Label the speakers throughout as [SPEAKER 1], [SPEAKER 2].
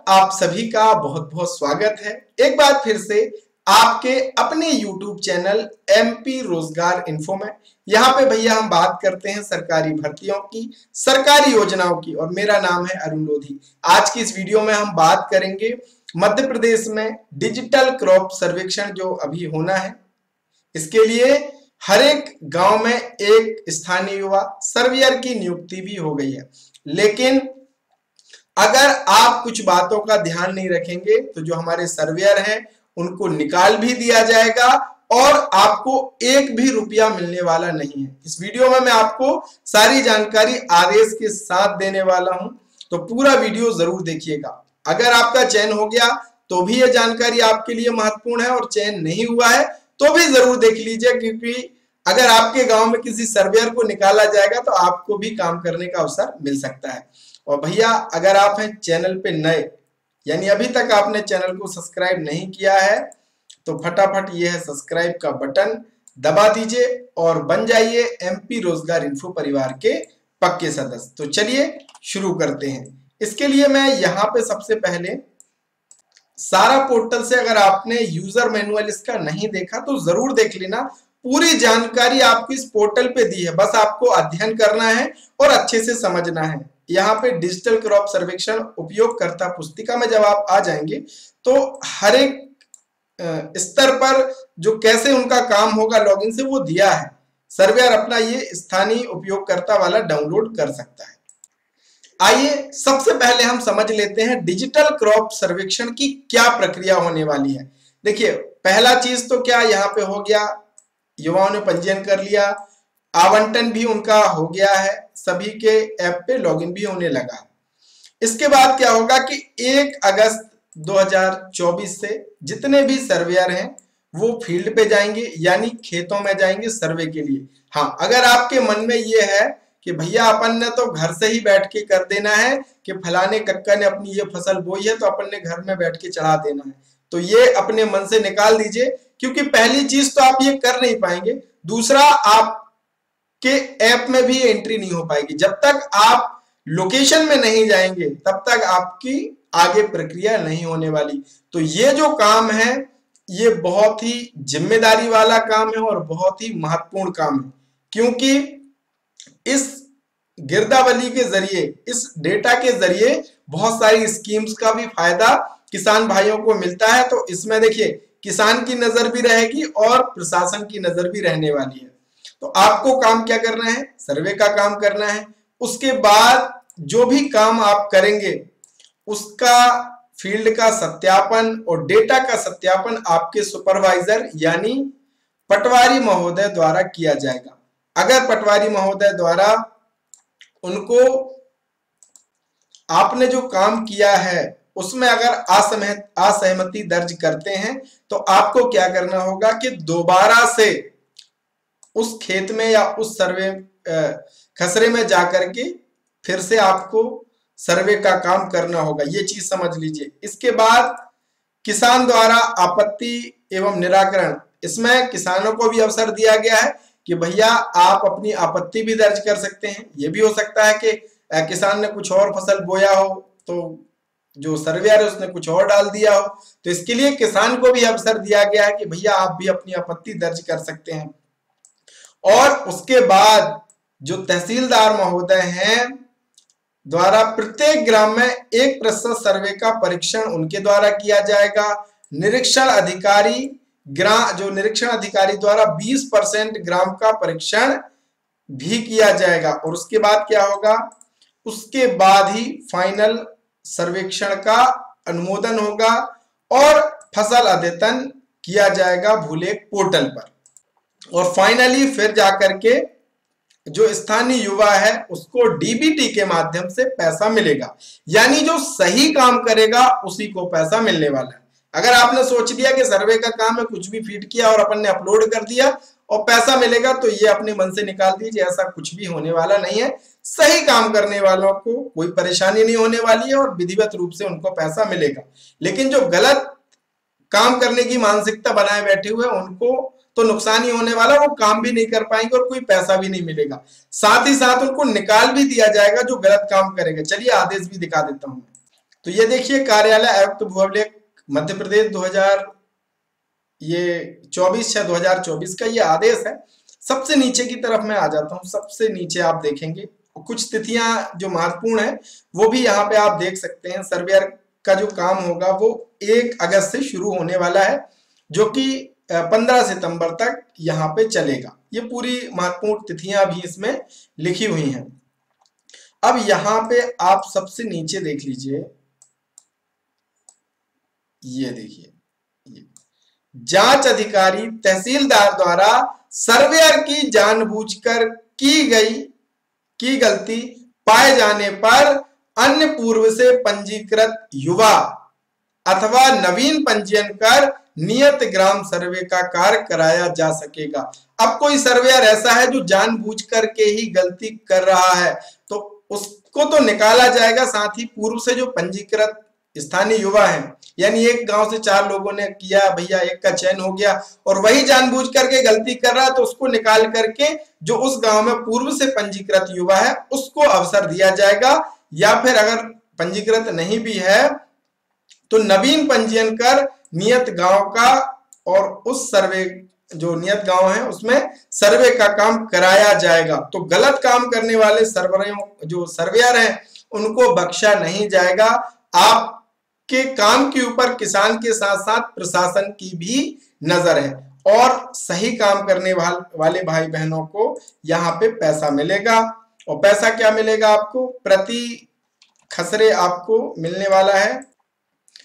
[SPEAKER 1] आप सभी का बहुत बहुत स्वागत है एक बार फिर से आपके अपने YouTube चैनल MP रोजगार इन्फो में। यहाँ पे भैया हम बात करते हैं सरकारी भर्तियों की, सरकारी योजनाओं की और मेरा नाम है अरुण लोधी। आज की इस वीडियो में हम बात करेंगे मध्य प्रदेश में डिजिटल क्रॉप सर्वेक्षण जो अभी होना है, इसके लिए हर एक गांव में एक स्थानीय युवा सर्वेयर की नियुक्ति भी हो गई है। लेकिन अगर आप कुछ बातों का ध्यान नहीं रखेंगे तो जो हमारे सर्वेयर हैं उनको निकाल भी दिया जाएगा और आपको एक भी रुपया मिलने वाला नहीं है। इस वीडियो में मैं आपको सारी जानकारी आदेश के साथ देने वाला हूं, तो पूरा वीडियो जरूर देखिएगा। अगर आपका चयन हो गया तो भी यह जानकारी आपके लिए महत्वपूर्ण है और चयन नहीं हुआ है तो भी जरूर देख लीजिए, क्योंकि अगर आपके गांव में किसी सर्वेयर को निकाला जाएगा तो आपको भी काम करने का अवसर मिल सकता है। और भैया अगर आप हैं चैनल पे नए, यानी अभी तक आपने चैनल को सब्सक्राइब नहीं किया है, तो फटाफट ये है सब्सक्राइब का बटन दबा दीजिए और बन जाइए MP रोजगार इन्फो परिवार के पक्के सदस्य। तो चलिए शुरू करते हैं। इसके लिए मैं यहाँ पे सबसे पहले सारा पोर्टल से, अगर आपने यूजर मैनुअल इसका नहीं देखा तो जरूर देख लेना। पूरी जानकारी आपको इस पोर्टल पे दी है, बस आपको अध्ययन करना है और अच्छे से समझना है। यहाँ पे डिजिटल क्रॉप सर्वेक्षण उपयोगकर्ता पुस्तिका में जब आप आ जाएंगे तो हर एक स्तर पर जो कैसे उनका काम होगा लॉगिन से वो दिया है। सर्वेयर अपना ये स्थानीय उपयोगकर्ता वाला डाउनलोड कर सकता है। आइए सबसे पहले हम समझ लेते हैं डिजिटल क्रॉप सर्वेक्षण की क्या प्रक्रिया होने वाली है। देखिए पहला चीज तो क्या यहाँ पे हो गया, युवाओं ने पंजीयन कर लिया, आवंटन भी उनका हो गया है, सभी के ऐप पे लॉगिन भी होने लगा। इसके बाद क्या होगा कि 1 अगस्त 2024 से जितने भी सर्वेयर हैं वो फील्ड पे जाएंगे, यानी खेतों में जाएंगे सर्वे के लिए। हाँ, अगर आपके मन में ये है कि भैया अपन ने तो घर से ही बैठ के कर देना है कि फलाने कक्का ने अपनी ये फसल बोई है तो अपन ने घर में बैठ के चढ़ा देना है, तो ये अपने मन से निकाल दीजिए, क्योंकि पहली चीज तो आप ये कर नहीं पाएंगे, दूसरा आप के ऐप में भी एंट्री नहीं हो पाएगी। जब तक आप लोकेशन में नहीं जाएंगे तब तक आपकी आगे प्रक्रिया नहीं होने वाली। तो ये जो काम है ये बहुत ही जिम्मेदारी वाला काम है और बहुत ही महत्वपूर्ण काम है, क्योंकि इस गिरदावली के जरिए, इस डेटा के जरिए बहुत सारी स्कीम्स का भी फायदा किसान भाइयों को मिलता है। तो इसमें देखिए किसान की नजर भी रहेगी और प्रशासन की नजर भी रहने वाली है। तो आपको काम क्या करना है, सर्वे का काम करना है। उसके बाद जो भी काम आप करेंगे उसका फील्ड का सत्यापन और डेटा का सत्यापन आपके सुपरवाइजर यानी पटवारी महोदय द्वारा किया जाएगा। अगर पटवारी महोदय द्वारा उनको आपने जो काम किया है उसमें अगर असहमति दर्ज करते हैं तो आपको क्या करना होगा कि दोबारा से उस खेत में या उस सर्वे खसरे में जाकर के फिर से आपको सर्वे का काम करना होगा, ये चीज समझ लीजिए। इसके बाद किसान द्वारा आपत्ति एवं निराकरण, इसमें किसानों को भी अवसर दिया गया है कि भैया आप अपनी आपत्ति भी दर्ज कर सकते हैं। ये भी हो सकता है कि किसान ने कुछ और फसल बोया हो तो जो सर्वेयर है उसने कुछ और डाल दिया हो, तो इसके लिए किसान को भी अवसर दिया गया है कि भैया आप भी अपनी आपत्ति दर्ज कर सकते हैं। और उसके बाद जो तहसीलदार महोदय हैं द्वारा प्रत्येक ग्राम में 1% सर्वे का परीक्षण उनके द्वारा किया जाएगा। निरीक्षण अधिकारी निरीक्षण अधिकारी द्वारा 20% ग्राम का परीक्षण भी किया जाएगा। और उसके बाद क्या होगा, उसके बाद ही फाइनल सर्वेक्षण का अनुमोदन होगा और फसल अद्यतन किया जाएगा भूलेख पोर्टल पर। और फाइनली फिर जाकर के जो स्थानीय युवा है उसको DBT के माध्यम से पैसा मिलेगा, यानी जो सही काम करेगा उसी को पैसा मिलने वाला है। अगर आपने सोच लिया कि सर्वे का काम है, कुछ भी फीड किया और अपन ने अपलोड कर दिया और पैसा मिलेगा, तो ये अपने मन से निकाल दीजिए, ऐसा कुछ भी होने वाला नहीं है। सही काम करने वालों को कोई परेशानी नहीं होने वाली है और विधिवत रूप से उनको पैसा मिलेगा। लेकिन जो गलत काम करने की मानसिकता बनाए बैठे हुए उनको तो नुकसान ही होने वाला, वो काम भी नहीं कर पाएंगे और कोई पैसा भी नहीं मिलेगा। साथ ही साथ उनको निकाल भी दिया जाएगा जो गलत काम करेगा। चलिए आदेश भी दिखा देता हूं। तो ये देखिए कार्यालय आयुक्त भू अभिलेख मध्य प्रदेश 2024 का ये आदेश है। सबसे नीचे की तरफ मैं आ जाता हूँ। सबसे नीचे आप देखेंगे कुछ तिथियां जो महत्वपूर्ण है वो भी यहाँ पे आप देख सकते हैं। सर्वेयर का जो काम होगा वो 1 अगस्त से शुरू होने वाला है, जो कि 15 सितंबर तक यहाँ पे चलेगा। ये पूरी महत्वपूर्ण तिथियां भी इसमें लिखी हुई हैं। अब यहाँ पे आप सबसे नीचे देख लीजिए, ये देखिए, जांच अधिकारी तहसीलदार द्वारा सर्वेयर की जानबूझकर की गलती पाए जाने पर अन्य पूर्व से पंजीकृत युवा अथवा नवीन पंजीयन कर नियत ग्राम सर्वे का कार्य कराया जा सकेगा। अब कोई सर्वेयर ऐसा है जो जानबूझ करके ही गलती कर रहा है तो उसको तो निकाला जाएगा, साथ ही पूर्व से जो पंजीकृत स्थानीय युवा हैं, यानी एक गांव से 4 लोगों ने किया भैया, एक का चयन हो गया और वही जानबूझ करके गलती कर रहा है तो उसको निकाल करके जो उस गांव में पूर्व से पंजीकृत युवा है उसको अवसर दिया जाएगा। या फिर अगर पंजीकृत नहीं भी है तो नवीन पंजीयन कर नियत गांव का और उस सर्वे जो नियत गांव है उसमें सर्वे का काम कराया जाएगा। तो गलत काम करने वाले सर्वेयर हैं उनको बख्शा नहीं जाएगा। आप के काम के ऊपर किसान के साथ साथ प्रशासन की भी नजर है और सही काम करने वाले भाई बहनों को यहाँ पे पैसा मिलेगा। और पैसा क्या मिलेगा आपको? प्रति खसरे आपको मिलने वाला है।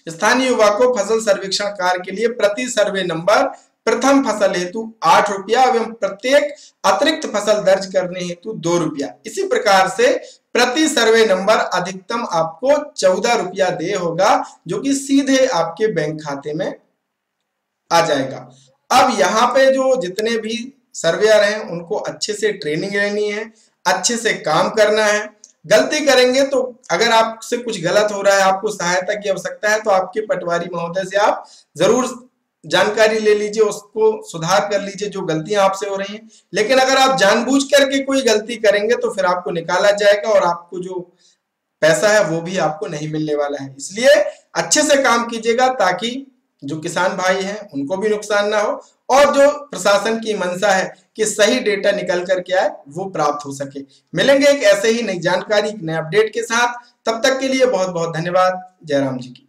[SPEAKER 1] स्थानीय युवा को फसल सर्वेक्षण कार्य के लिए प्रति सर्वे नंबर प्रथम फसल हेतु 8 रुपया एवं प्रत्येक अतिरिक्त फसल दर्ज करने हेतु 2 रुपया। इसी प्रकार से प्रति सर्वे नंबर अधिकतम आपको 14 रुपया दे होगा, जो कि सीधे आपके बैंक खाते में आ जाएगा। अब यहाँ पे जो जितने भी सर्वेयर हैं उनको अच्छे से ट्रेनिंग लेनी है, अच्छे से काम करना है। गलती करेंगे तो अगर आपसे कुछ गलत हो रहा है, आपको सहायता की आवश्यकता है तो आपके पटवारी महोदय से आप जरूर जानकारी ले लीजिए, उसको सुधार कर लीजिए जो गलतियां आपसे हो रही हैं। लेकिन अगर आप जानबूझ करके कोई गलती करेंगे तो फिर आपको निकाला जाएगा और आपको जो पैसा है वो भी आपको नहीं मिलने वाला है। इसलिए अच्छे से काम कीजिएगा ताकि जो किसान भाई हैं उनको भी नुकसान ना हो और जो प्रशासन की मंशा है कि सही डेटा निकल करके आए वो प्राप्त हो सके। मिलेंगे एक ऐसे ही नई जानकारी, नए अपडेट के साथ। तब तक के लिए बहुत बहुत धन्यवाद। जय राम जी की।